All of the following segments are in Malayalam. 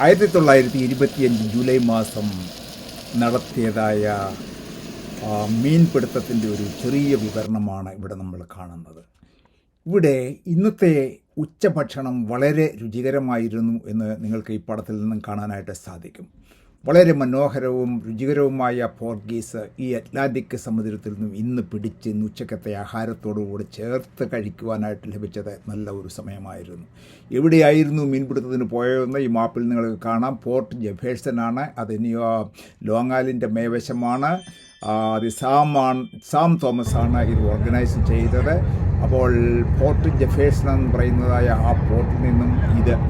1925 ജൂലൈ മാസം നടത്തിയതായ മീൻപിടുത്തത്തിൻ്റെ ഒരു ചെറിയ വിവരണമാണ് ഇവിടെ നമ്മൾ കാണുന്നത്. ഇവിടെ ഇന്നത്തെ ഉച്ചഭക്ഷണം വളരെ രുചികരമായിരുന്നു എന്ന് നിങ്ങൾക്ക് ഈ പടത്തിൽ നിന്നും കാണാനായിട്ട് സാധിക്കും. വളരെ മനോഹരവും രുചികരവുമായ പോർഗീസ് ഈ അറ്റ്ലാന്റിക് സമുദ്രത്തിൽ നിന്നും ഇന്ന് പിടിച്ച് ഇന്ന് ഉച്ചക്കത്തെ ആഹാരത്തോടുകൂടി ചേർത്ത് കഴിക്കുവാനായിട്ട് ലഭിച്ചത് നല്ല ഒരു സമയമായിരുന്നു. എവിടെയായിരുന്നു മീൻപിടുത്തത്തിന് പോയതെന്ന് ഈ മാപ്പിൽ നിങ്ങൾക്ക് കാണാം. പോർട്ട് ജെഫേഴ്സൺ ആണ്. അത് ലോങ് ഐലൻഡിൻ്റെ മേവശമാണ്. അത് സാം തോമസ് ആണ് ഇത് ഓർഗനൈസ് ചെയ്തത്. അപ്പോൾ പോർട്ട് ജെഫേഴ്സൺ എന്ന് പറയുന്നതായ ആ പോർട്ടിൽ നിന്നും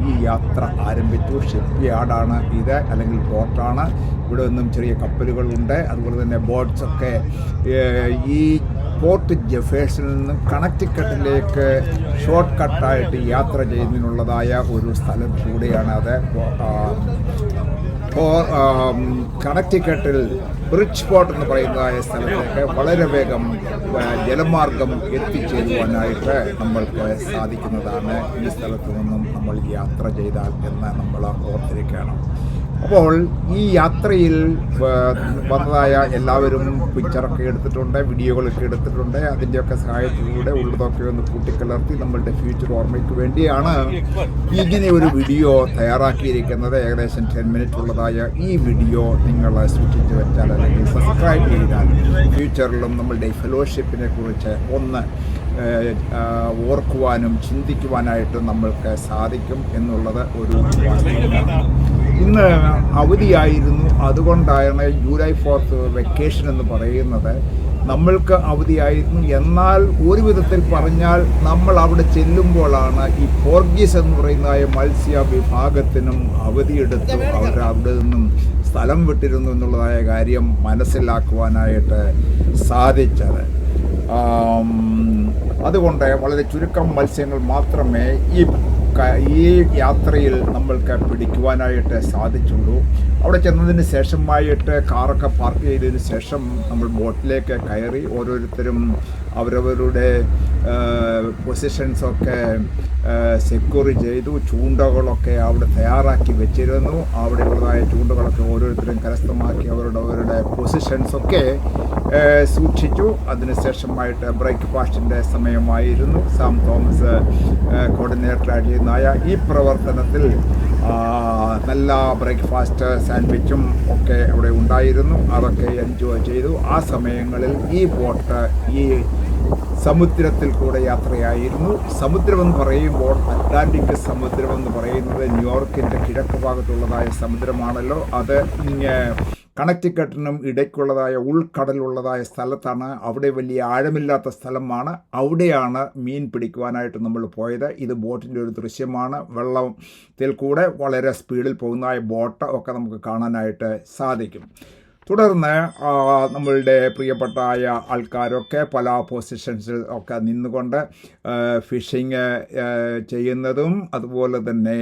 ഈ യാത്ര ആരംഭിച്ചു. ഷിപ്പ് യാർഡാണ് ഇത്, അല്ലെങ്കിൽ പോർട്ടാണ്. ഇവിടെ നിന്നും ചെറിയ കപ്പലുകളുണ്ട്, അതുപോലെ തന്നെ ബോട്ട്സൊക്കെ. ഈ പോർട്ട് ജെഫേഴ്സണിൽ നിന്നും കണക്റ്റിക്കട്ടിലേക്ക് ഷോർട്ട് കട്ടായിട്ട് യാത്ര ചെയ്യുന്നതിനുള്ളതായ ഒരു സ്ഥലം കൂടെയാണ് അത്. കണക്റ്റിക്കട്ടിൽ ബ്രിഡ്ജ് പോർട്ട് എന്ന് പറയുന്നതായ സ്ഥലത്തേക്ക് വളരെ വേഗം ജലമാർഗം എത്തിച്ചേരുവാനായിട്ട് നമ്മൾക്ക് സാധിക്കുന്നതാണ് ഈ സ്ഥലത്തു നിന്നും നമ്മൾ യാത്ര ചെയ്താൽ എന്ന് നമ്മൾ ഓർത്തിരിക്കണം. അപ്പോൾ ഈ യാത്രയിൽ വന്നതായ എല്ലാവരും പിക്ചറൊക്കെ എടുത്തിട്ടുണ്ട്, വീഡിയോകളൊക്കെ എടുത്തിട്ടുണ്ട്. അതിൻ്റെയൊക്കെ സഹായത്തിലൂടെ ഉള്ളതൊക്കെ ഒന്ന് കൂട്ടിക്കലർത്തി നമ്മളുടെ ഫ്യൂച്ചർ ഓർമ്മയ്ക്ക് വേണ്ടിയാണ് ഇങ്ങനെ ഒരു വീഡിയോ തയ്യാറാക്കിയിരിക്കുന്നത്. ഏകദേശം 10 മിനിറ്റ് ഉള്ളതായ ഈ വീഡിയോ നിങ്ങൾ സൂക്ഷിച്ച് വെച്ചാൽ അല്ലെങ്കിൽ സബ്സ്ക്രൈബ് ചെയ്താൽ ഫ്യൂച്ചറിലും നമ്മളുടെ ഫെലോഷിപ്പിനെ കുറിച്ച് ഒന്ന് ഓർക്കുവാനും ചിന്തിക്കുവാനായിട്ട് നമ്മൾക്ക് സാധിക്കും എന്നുള്ളത് ഒരു വാസ്തവമാണ്. ഇന്ന് അവധിയായിരുന്നു, അതുകൊണ്ടാണ് ജൂലൈ 4th വെക്കേഷൻ എന്ന് പറയുന്നത്. നമ്മൾക്ക് അവധിയായിരുന്നു. എന്നാൽ ഒരു വിധത്തിൽ പറഞ്ഞാൽ നമ്മൾ അവിടെ ചെല്ലുമ്പോഴാണ് ഈ പോർഗീസ് എന്ന് പറയുന്ന മത്സ്യ വിഭാഗത്തിനും അവധിയെടുത്തു അവിടെ നിന്നും സ്ഥലം വിട്ടിരുന്നു എന്നുള്ളതായ കാര്യം മനസ്സിലാക്കുവാനായിട്ട് സാധിച്ചത്. അതുകൊണ്ട് വളരെ ചുരുക്കം മത്സ്യങ്ങൾ മാത്രമേ ഈ യാത്രയിൽ നമ്മൾക്ക് പിടിക്കുവാനായിട്ട് സാധിച്ചുള്ളൂ. അവിടെ ചെന്നതിന് ശേഷമായിട്ട് കാറൊക്കെ പാർക്ക് ചെയ്തതിന് ശേഷം നമ്മൾ ബോട്ടിലേക്ക് കയറി ഓരോരുത്തരും അവരവരുടെ പൊസിഷൻസൊക്കെ സെക്യൂർ ചെയ്തു. ചൂണ്ടകളൊക്കെ അവിടെ തയ്യാറാക്കി വെച്ചിരുന്നു. അവിടെയുള്ളതായ ചൂണ്ടകളൊക്കെ ഓരോരുത്തരും കരസ്ഥമാക്കി അവരുടെ പൊസിഷൻസൊക്കെ സൂക്ഷിച്ചു. അതിനുശേഷമായിട്ട് ബ്രേക്ക്ഫാസ്റ്റിൻ്റെ സമയമായിരുന്നു. സാം തോമസ് കോർഡിനേറ്ററായിട്ട് ചെയ്യുന്നതായ ഈ പ്രവർത്തനത്തിൽ നല്ല ബ്രേക്ക്ഫാസ്റ്റ് സാൻഡ്വിച്ചും ഒക്കെ അവിടെ ഉണ്ടായിരുന്നു. അതൊക്കെ എൻജോയ് ചെയ്തു. ആ സമയങ്ങളിൽ ഈ ബോട്ട് ഈ സമുദ്രത്തിൽ കൂടെ യാത്രയായിരുന്നു. സമുദ്രമെന്ന് പറയുമ്പോൾ അറ്റ്ലാന്റിക് സമുദ്രമെന്ന് പറയുന്നത് ന്യൂയോർക്കിൻ്റെ കിഴക്ക് ഭാഗത്തുള്ളതായ സമുദ്രമാണല്ലോ. അത് കണക്റ്റിക്കട്ടിനും ഇടയ്ക്കുള്ളതായ ഉൾക്കടലുള്ളതായ സ്ഥലത്താണ്. അവിടെ വലിയ ആഴമില്ലാത്ത സ്ഥലമാണ്. അവിടെയാണ് മീൻ പിടിക്കുവാനായിട്ട് നമ്മൾ പോയത്. ഇത് ബോട്ടിൻ്റെ ഒരു ദൃശ്യമാണ്. വെള്ളത്തിൽ കൂടെ വളരെ സ്പീഡിൽ പോകുന്നതായ ബോട്ട് ഒക്കെ നമുക്ക് കാണാനായിട്ട് സാധിക്കും. തുടർന്ന് നമ്മളുടെ പ്രിയപ്പെട്ടായ ആൾക്കാരൊക്കെ പല പൊസിഷൻസിൽ ഒക്കെ നിന്നുകൊണ്ട് ഫിഷിങ് ചെയ്യുന്നതും അതുപോലെ തന്നെ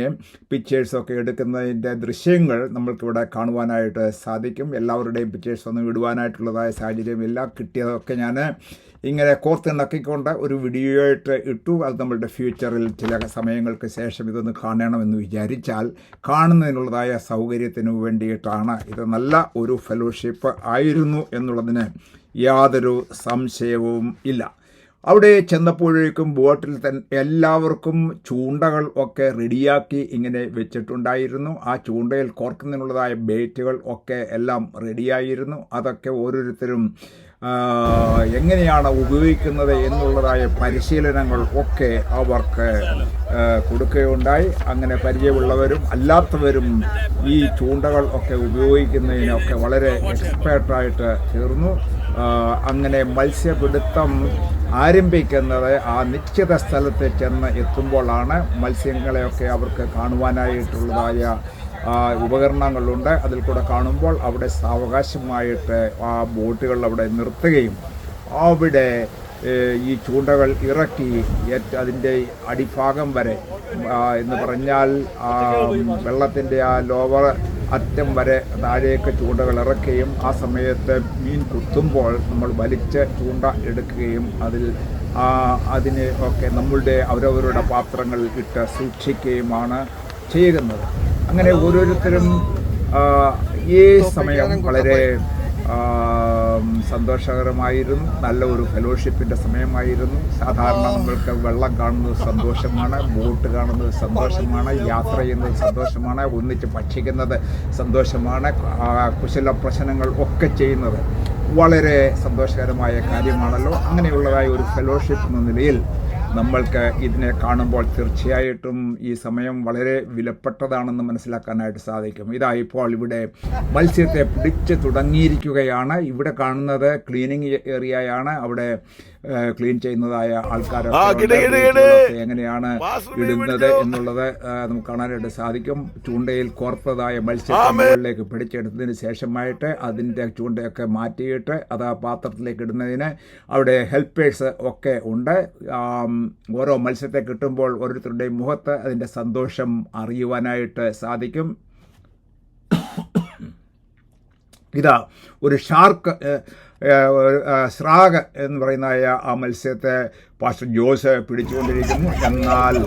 പിക്ചേഴ്സൊക്കെ എടുക്കുന്നതിൻ്റെ ദൃശ്യങ്ങൾ നമ്മൾക്കിവിടെ കാണുവാനായിട്ട് സാധിക്കും. എല്ലാവരുടെയും പിക്ചേഴ്സ് ഒന്നും ഇടുവാനായിട്ടുള്ളതായ സാഹചര്യമില്ല. കിട്ടിയതൊക്കെ ഞാൻ ഇങ്ങനെ കോർത്തിണക്കിക്കൊണ്ട് ഒരു വീഡിയോ ആയിട്ട് ഇട്ടു. അത് നമ്മളുടെ ഫ്യൂച്ചറിൽ ചില സമയങ്ങൾക്ക് ശേഷം ഇതൊന്ന് കാണണമെന്ന് വിചാരിച്ചാൽ കാണുന്നതിനുള്ളതായ സൗകര്യത്തിന് വേണ്ടിയിട്ടാണ്. ഇത് നല്ല ഒരു ഫെലോഷിപ്പ് ആയിരുന്നു എന്നുള്ളതിന് യാതൊരു സംശയവും ഇല്ല. അവിടെ ചെന്നപ്പോഴേക്കും ബോട്ടിൽ തന്നെ എല്ലാവർക്കും ചൂണ്ടകൾ ഒക്കെ റെഡിയാക്കി ഇങ്ങനെ വെച്ചിട്ടുണ്ടായിരുന്നു. ആ ചൂണ്ടയിൽ കോർക്കുന്നതിനുള്ളതായ ബേറ്റുകൾ ഒക്കെ എല്ലാം റെഡിയായിരുന്നു. അതൊക്കെ ഓരോരുത്തരും എങ്ങനെയാണ് ഉപയോഗിക്കുന്നത് എന്നുള്ളതായ പരിശീലനങ്ങൾ ഒക്കെ അവർക്ക് കൊടുക്കുകയുണ്ടായി. അങ്ങനെ പരിചയമുള്ളവരും അല്ലാത്തവരും ഈ ചൂണ്ടകൾ ഒക്കെ ഉപയോഗിക്കുന്നതിനൊക്കെ വളരെ എക്സ്പേർട്ടായിട്ട് തീർന്നു. അങ്ങനെ മത്സ്യപിടുത്തം ആരംഭിക്കുന്നത് ആ നിശ്ചിത സ്ഥലത്ത് ചെന്ന് എത്തുമ്പോഴാണ്. മത്സ്യങ്ങളെയൊക്കെ അവർക്ക് കാണുവാനായിട്ടുള്ളതായ ഉപകരണങ്ങളുണ്ട്. അതിൽ കൂടെ കാണുമ്പോൾ അവിടെ സാവകാശമായിട്ട് ആ ബോട്ടുകൾ അവിടെ നിർത്തുകയും അവിടെ ഈ ചൂണ്ടകൾ ഇറക്കി അതിൻ്റെ അടിഭാഗം വരെ എന്ന് പറഞ്ഞാൽ വെള്ളത്തിൻ്റെ ആ ലോവർ അറ്റം വരെ താഴേക്ക് ചൂണ്ടകൾ ഇറക്കുകയും ആ സമയത്ത് മീൻ കുത്തുമ്പോൾ നമ്മൾ വലിച്ച് ചൂണ്ട എടുക്കുകയും അതിനെ ഒക്കെ നമ്മളുടെ അവരവരുടെ പാത്രങ്ങളിൽ ഇട്ട് സൂക്ഷിക്കുകയുമാണ് ചെയ്യുന്നത്. അങ്ങനെ ഓരോരുത്തരും ഈ സമയം വളരെ സന്തോഷകരമായിരുന്നു. നല്ല ഒരു ഫെലോഷിപ്പിൻ്റെ സമയമായിരുന്നു. സാധാരണ നമ്മൾക്ക് വെള്ളം കാണുന്നത് സന്തോഷമാണ്, ബോട്ട് കാണുന്നത് സന്തോഷമാണ്, യാത്ര ചെയ്യുന്നത് സന്തോഷമാണ്, ഒന്നിച്ച് ഭക്ഷിക്കുന്നത് സന്തോഷമാണ്, കുശല പ്രശ്നങ്ങൾ ഒക്കെ ചെയ്യുന്നത് വളരെ സന്തോഷകരമായ കാര്യമാണല്ലോ. അങ്ങനെയുള്ളതായ ഒരു ഫെലോഷിപ്പ് എന്ന നിലയിൽ നമ്മൾക്ക് ഇതിനെ കാണുമ്പോൾ തീർച്ചയായിട്ടും ഈ സമയം വളരെ വിലപ്പെട്ടതാണെന്ന് മനസ്സിലാക്കാനായിട്ട് സാധിക്കും. ഇതാ ഇപ്പോൾ ഇവിടെ മത്സ്യത്തെ പിടിച്ച് തുടങ്ങിയിരിക്കുകയാണ്. ഇവിടെ കാണുന്നത് ക്ലീനിങ് ഏരിയയാണ്. അവിടെ ക്ലീൻ ചെയ്യുന്നതായ ആൾക്കാരൊക്കെ എങ്ങനെയാണ് ഇടുന്നത് എന്നുള്ളത് നമുക്ക് കാണാനായിട്ട് സാധിക്കും. ചൂണ്ടയിൽ കോർത്തതായ മത്സ്യത്തിലേക്ക് പിടിച്ചെടുത്തതിന് ശേഷമായിട്ട് അതിൻ്റെ ചൂണ്ടയൊക്കെ മാറ്റിയിട്ട് അത് ആ പാത്രത്തിലേക്ക് ഇടുന്നതിന് അവിടെ ഹെൽപ്പേഴ്സ് ഒക്കെ ഉണ്ട്. ഓരോ മത്സ്യത്തെ കിട്ടുമ്പോൾ ഓരോരുത്തരുടെയും മുഖത്ത് അതിൻ്റെ സന്തോഷം അറിയുവാനായിട്ട് സാധിക്കും. ഇതാ ഒരു ഷാർക്ക്, സ്രാഗ് എന്ന് പറയുന്ന ആ മത്സ്യത്തെ പാസ്റ്റർ ജോസ് പിടിച്ചുകൊണ്ടിരിക്കുന്നു. എന്നാൽ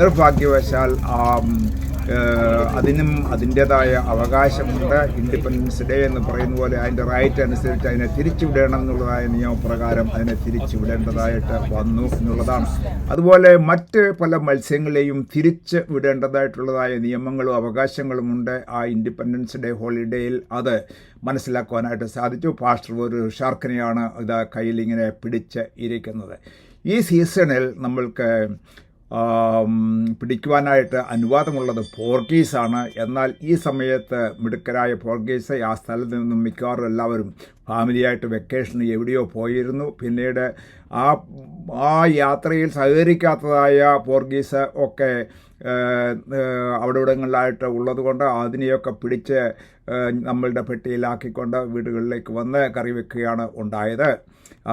നിർഭാഗ്യവശാൽ അതിനും അതിൻ്റേതായ അവകാശമുണ്ട്. ഇൻഡിപെൻഡൻസ് ഡേ എന്ന് പറയുന്ന പോലെ അതിൻ്റെ റൈറ്റ് അനുസരിച്ച് അതിനെ തിരിച്ചുവിടണം എന്നുള്ളതായ നിയമപ്രകാരം അതിനെ തിരിച്ചുവിടേണ്ടതായിട്ട് വന്നു എന്നുള്ളതാണ്. അതുപോലെ മറ്റ് പല മത്സ്യങ്ങളെയും തിരിച്ച് വിടേണ്ടതായിട്ടുള്ളതായ നിയമങ്ങളും അവകാശങ്ങളുമുണ്ട് ആ ഇൻഡിപെൻഡൻസ് ഡേ ഹോളിഡേയിൽ. അത് മനസ്സിലാക്കുവാനായിട്ട് സാധിച്ചു. പാസ്റ്റർ ഒരു ഷാർക്കിനെയാണ് ഇത് കയ്യിലിങ്ങനെ പിടിച്ച് ഇരിക്കുന്നത്. ഈ സീസണിൽ നമ്മൾക്ക് പിടിക്കുവാനായിട്ട് അനുവാദമുള്ളത് പോർഗീസാണ്. എന്നാൽ ഈ സമയത്ത് മിടുക്കരായ പോർഗീസ് ആ സ്ഥലത്ത് നിന്നും മിക്കവാറും എല്ലാവരും ഫാമിലിയായിട്ട് വെക്കേഷന് എവിടെയോ പോയിരുന്നു. പിന്നീട് ആ യാത്രയിൽ സഹകരിക്കാത്തതായ പോർഗീസ് ഒക്കെ അവിടെ ഇവിടങ്ങളിലായിട്ട് ഉള്ളതുകൊണ്ട് അതിനെയൊക്കെ പിടിച്ച് നമ്മളുടെ പെട്ടിയിലാക്കിക്കൊണ്ട് വീടുകളിലേക്ക് വന്ന് കറി വെക്കുകയാണ് ഉണ്ടായത്.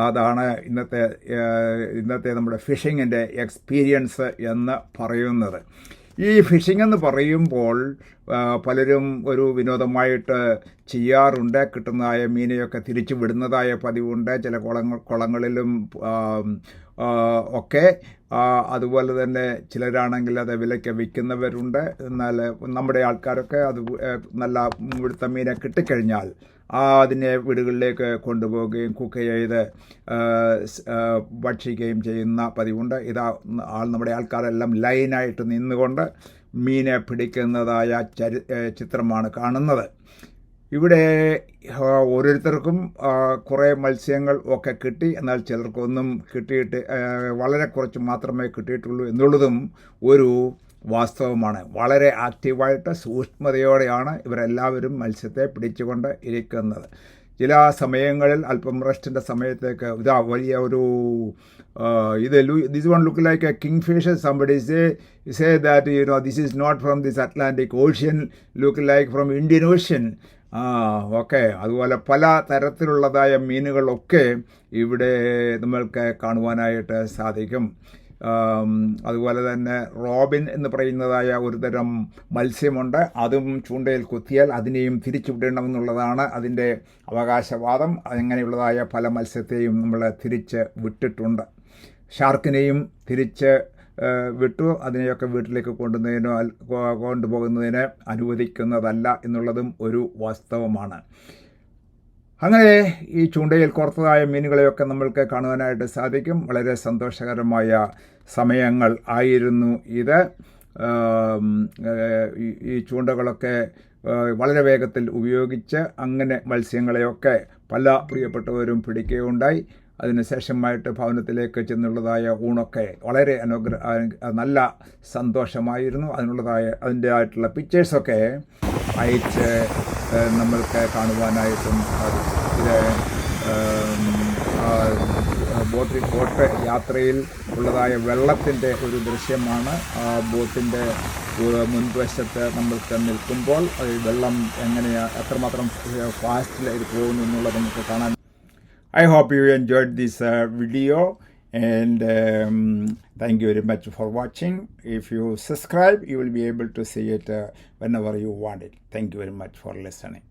അതാണ് ഇന്നത്തെ നമ്മുടെ ഫിഷിങ്ങിൻ്റെ എക്സ്പീരിയൻസ് എന്ന് പറയുന്നത്. ഈ ഫിഷിംഗ് എന്ന് പറയുമ്പോൾ പലരും ഒരു വിനോദമായിട്ട് ചെയ്യാറുണ്ട്. കിട്ടുന്നതായ മീനെയൊക്കെ തിരിച്ചു വിടുന്നതായ പതിവുണ്ട് ചില കുളങ്ങളിലും ഒക്കെ. അതുപോലെ തന്നെ ചിലരാണെങ്കിൽ അത് വിലയ്ക്ക് വിൽക്കുന്നവരുണ്ട്. എന്നാൽ നമ്മുടെ ആൾക്കാരൊക്കെ അത് നല്ല മുഴുത്ത മീനെ കിട്ടിക്കഴിഞ്ഞാൽ അതിനെ വീടുകളിലേക്ക് കൊണ്ടുപോവുകയും കുക്ക് ചെയ്ത് ഭക്ഷിക്കുകയും ചെയ്യുന്ന പതിവുണ്ട്. നമ്മുടെ ആൾക്കാരെല്ലാം ലൈനായിട്ട് നിന്നുകൊണ്ട് മീനെ പിടിക്കുന്നതായ ചിത്രമാണ് കാണുന്നത്. ഇവിടെ ഓരോരുത്തർക്കും കുറേ മത്സ്യങ്ങൾ ഒക്കെ കിട്ടി. എന്നാൽ ചിലർക്കൊന്നും കിട്ടിയിട്ട് വളരെ കുറച്ച് മാത്രമേ കിട്ടിയിട്ടുള്ളൂ എന്നുള്ളതും ഒരു വാസ്തവമാണ്. വളരെ ആക്റ്റീവായിട്ട് സൂക്ഷ്മതയോടെയാണ് ഇവരെല്ലാവരും മത്സ്യത്തെ പിടിച്ചുകൊണ്ട് ഇരിക്കുന്നത്. ചില സമയങ്ങളിൽ അല്പം റെസ്റ്റിൻ്റെ സമയത്തേക്ക് വലിയ ഒരു this one look like a kingfisher. Somebody say that this is not from this Atlantic Ocean, look like from Indian Ocean. Okay. അതുപോലെ പല തരത്തിലുള്ളതായ മീനുകളൊക്കെ ഇവിടെ നമ്മൾക്ക് കാണുവാനായിട്ട് സാധിക്കും. അതുപോലെ തന്നെ റോബിൻ എന്ന് പറയുന്നതായ ഒരു തരം മത്സ്യമുണ്ട്. അതും ചൂണ്ടയിൽ കുത്തിയാൽ അതിനെയും തിരിച്ചു വിടണമെന്നുള്ളതാണ് അതിൻ്റെ അവകാശവാദം. അങ്ങനെയുള്ളതായ പല മത്സ്യത്തെയും നമ്മൾ തിരിച്ച് വിട്ടിട്ടുണ്ട്. ഷാർക്കിനെയും തിരിച്ച് വിട്ടു. അതിനെയൊക്കെ വീട്ടിലേക്ക് കൊണ്ടുപോകുന്നതിന് അനുവദിക്കുന്നതല്ല എന്നുള്ളതും ഒരു വാസ്തവമാണ്. അങ്ങനെ ഈ ചൂണ്ടയിൽ കോർത്തതായ മീനുകളെയൊക്കെ നമ്മൾക്ക് കാണുവാനായിട്ട് സാധിക്കും. വളരെ സന്തോഷകരമായ സമയങ്ങൾ ആയിരുന്നു ഇത്. ഈ ചൂണ്ടകളൊക്കെ വളരെ വേഗത്തിൽ ഉപയോഗിച്ച് അങ്ങനെ മത്സ്യങ്ങളെയൊക്കെ പല പ്രിയപ്പെട്ടവരും പിടിക്കുകയുണ്ടായി. അതിനുശേഷമായിട്ട് ഭവനത്തിലേക്ക് ചെന്നുള്ളതായ ഊണൊക്കെ വളരെ നല്ല സന്തോഷമായിരുന്നു. അതിൻ്റെതായിട്ടുള്ള പിക്ചേഴ്സൊക്കെ അയച്ച് നമ്മൾക്ക് കാണുവാനായിട്ടും ഇത് ബോട്ട് യാത്രയിൽ ഉള്ളതായ വെള്ളത്തിൻ്റെ ഒരു ദൃശ്യമാണ്. ആ ബോട്ടിൻ്റെ മുൻവശത്ത് നമ്മൾക്ക് നിൽക്കുമ്പോൾ വെള്ളം എത്രമാത്രം ഫാസ്റ്റിൽ ഇത് പോകുന്നു എന്നുള്ളത് നമുക്ക് കാണാൻ. I hope you enjoyed this video, and thank you very much for watching. If you subscribe, you will be able to see it whenever you want it. Thank you very much for listening.